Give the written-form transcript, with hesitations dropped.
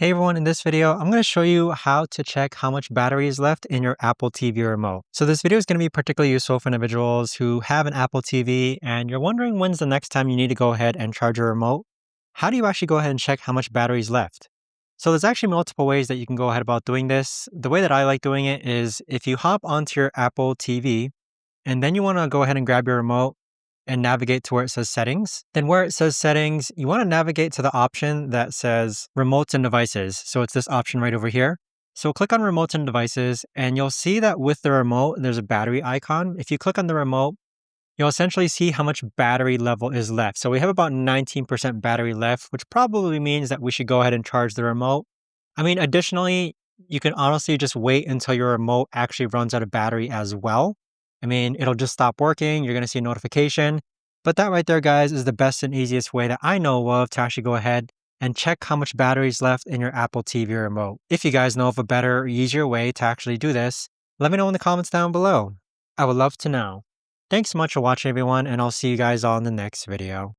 Hey everyone, in this video, I'm going to show you how to check how much battery is left in your Apple TV remote. So this video is going to be particularly useful for individuals who have an Apple TV and you're wondering when's the next time you need to go ahead and charge your remote. How do you actually go ahead and check how much battery is left? So there's actually multiple ways that you can go ahead about doing this. The way that I like doing it is if you hop onto your Apple TV and then you want to go ahead and grab your remote and navigate to where it says settings. Then where it says settings, you want to navigate to the option that says remotes and devices. So it's this option right over here. So click on remotes and devices and you'll see that with the remote, there's a battery icon. If you click on the remote, you'll essentially see how much battery level is left. So we have about 19% battery left, which probably means that we should go ahead and charge the remote. I mean, additionally, you can honestly just wait until your remote actually runs out of battery as well. I mean, it'll just stop working. You're going to see a notification. But that right there, guys, is the best and easiest way that I know of to actually go ahead and check how much battery is left in your Apple TV remote. If you guys know of a better, easier way to actually do this, let me know in the comments down below. I would love to know. Thanks so much for watching, everyone, and I'll see you guys all in the next video.